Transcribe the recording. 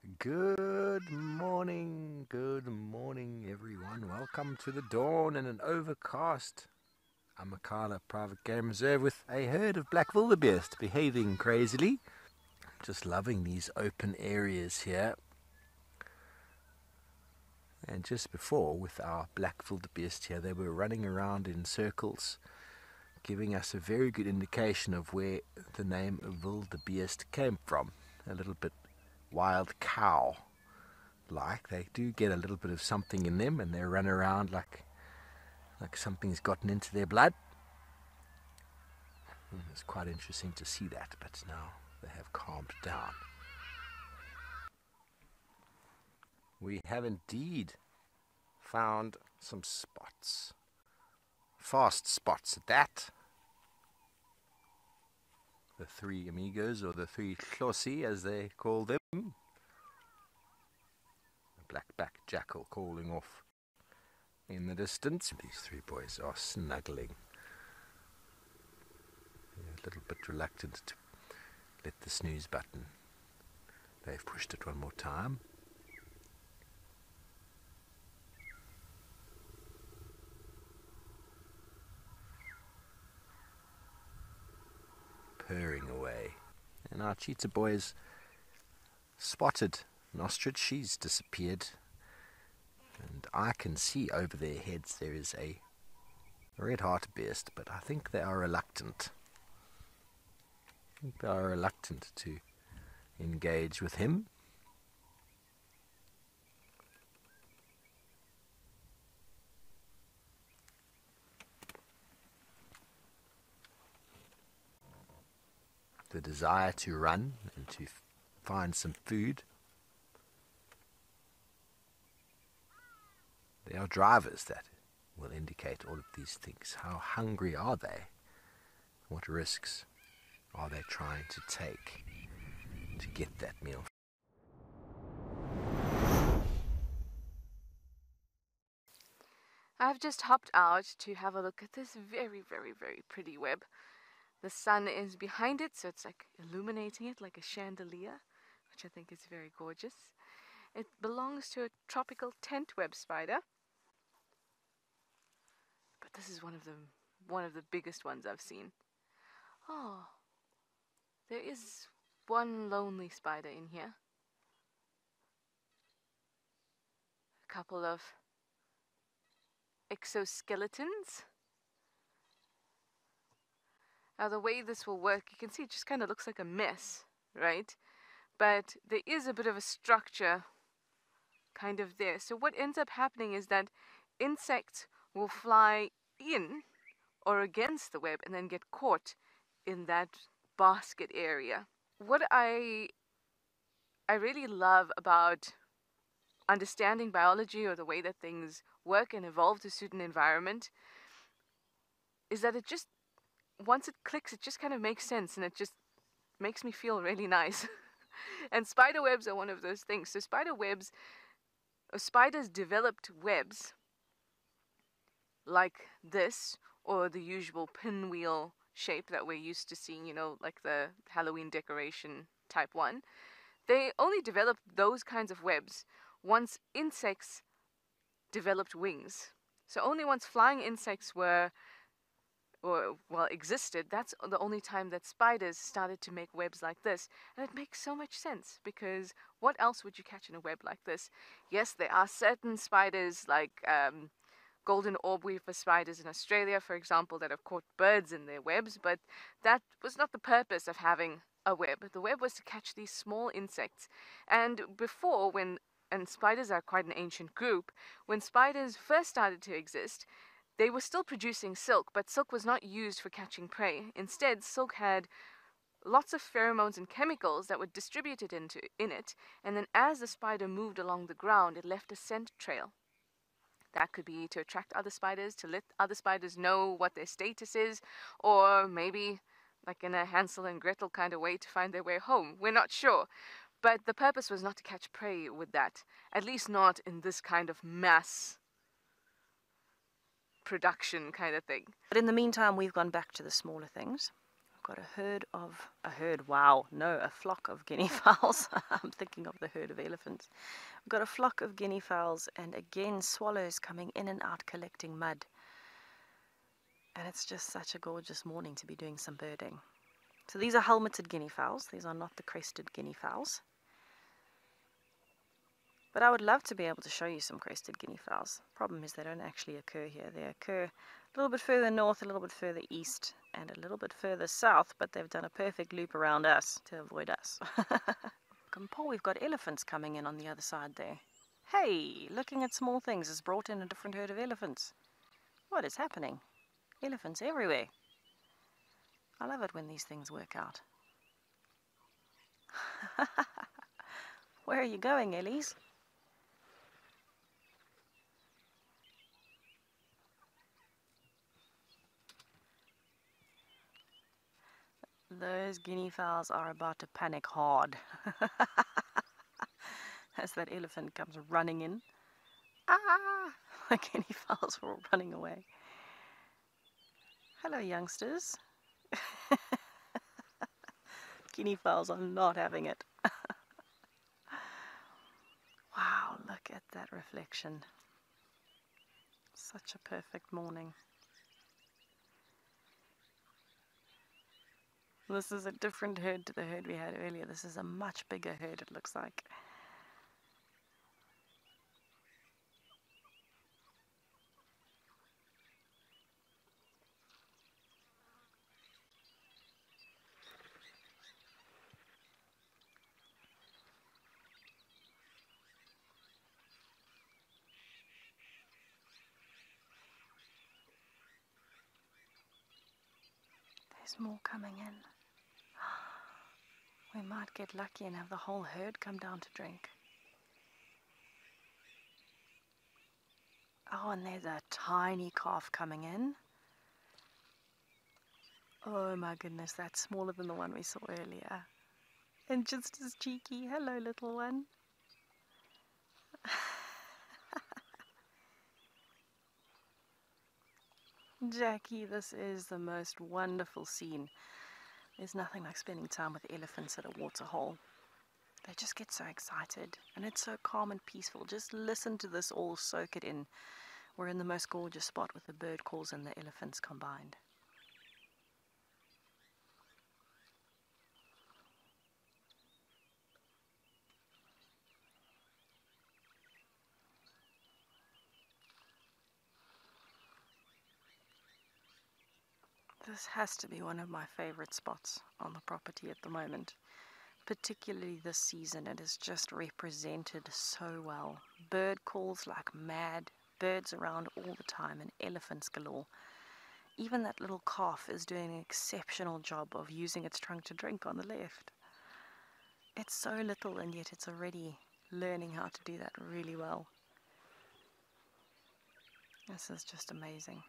Good morning, everyone. Welcome to the dawn in an overcast. I'm Makala, private game reserve with a herd of black wildebeest behaving crazily. Just loving these open areas here. And just before, with our black wildebeest here, they were running around in circles, giving us a very good indication of where the name wildebeest came from. A little bit wild cow. They do get a little bit of something in them, and they run around like something's gotten into their blood. It's quite interesting to see that, but now they have calmed down. We have indeed found some spots, fast spots at that. The three amigos, or the three hlosi as they call them. Black-backed jackal calling off in the distance. These three boys are snuggling. They're a little bit reluctant to let the snooze button. They've pushed it one more time. Purring away. And our cheetah boys spotted an ostrich. She's disappeared, and I can see over their heads there is a red hartebeest, but I think they are reluctant. To engage with him. The desire to run and to find some food. They are drivers that will indicate all of these things. How hungry are they? What risks are they trying to take to get that meal? I've just hopped out to have a look at this very, very, very pretty web. The sun is behind it, so it's like illuminating it like a chandelier, which I think is very gorgeous. It belongs to a tropical tent web spider, but this is one of the biggest ones I've seen. Oh, there is one lonely spider in here. A couple of exoskeletons. Now the way this will work, you can see it just kind of looks like a mess, right? But there is a bit of a structure kind of there. So what ends up happening is that insects will fly in or against the web and then get caught in that basket area. What I really love about understanding biology, or the way that things work and evolve to suit an environment, is that it just, once it clicks, it just kind of makes sense, and it just makes me feel really nice. And spider webs are one of those things. So spiders developed webs like this, or the usual pinwheel shape that we're used to seeing, like the Halloween decoration type one. They only developed those kinds of webs once insects developed wings. So only once flying insects existed, that's the only time that spiders started to make webs like this. And it makes so much sense, because what else would you catch in a web like this? Yes, there are certain spiders like golden orb weaver spiders in Australia, for example, that have caught birds in their webs, but that was not the purpose of having a web. The web was to catch these small insects. And and spiders are quite an ancient group, when spiders first started to exist, they were still producing silk, but silk was not used for catching prey. Instead, silk had lots of pheromones and chemicals that were distributed in it, and then as the spider moved along the ground, it left a scent trail. That could be to attract other spiders, to let other spiders know what their status is, or maybe like in a Hansel and Gretel kind of way to find their way home. We're not sure. But the purpose was not to catch prey with that, at least not in this kind of mass production kind of thing. But in the meantime, we've gone back to the smaller things. got a flock of guinea fowls. I'm thinking of the herd of elephants. We've got a flock of guinea fowls, and again swallows coming in and out collecting mud. And it's just such a gorgeous morning to be doing some birding. So these are helmeted guinea fowls. These are not the crested guinea fowls. But I would love to be able to show you some crested guinea fowls. Problem is they don't actually occur here. They occur a little bit further north, a little bit further east, and a little bit further south, but they've done a perfect loop around us to avoid us. Paul, we've got elephants coming in on the other side there. Hey, looking at small things has brought in a different herd of elephants. What is happening? Elephants everywhere. I love it when these things work out. Where are you going, Ellies? Those guinea fowls are about to panic hard as that elephant comes running in. Ah! The guinea fowls were all running away. Hello, youngsters. Guinea fowls are not having it. Wow, look at that reflection. Such a perfect morning. This is a different herd to the herd we had earlier. This is a much bigger herd, it looks like. There's more coming in. We might get lucky and have the whole herd come down to drink. Oh, and there's a tiny calf coming in. Oh my goodness, that's smaller than the one we saw earlier. And just as cheeky. Hello, little one. Jackie, this is the most wonderful scene. There's nothing like spending time with elephants at a waterhole. They just get so excited, and it's so calm and peaceful. Just listen to this all, soak it in. We're in the most gorgeous spot with the bird calls and the elephants combined. This has to be one of my favorite spots on the property at the moment. Particularly this season, it is just represented so well. Bird calls like mad, birds around all the time, and elephants galore. Even that little calf is doing an exceptional job of using its trunk to drink on the left. It's so little, and yet it's already learning how to do that really well. This is just amazing.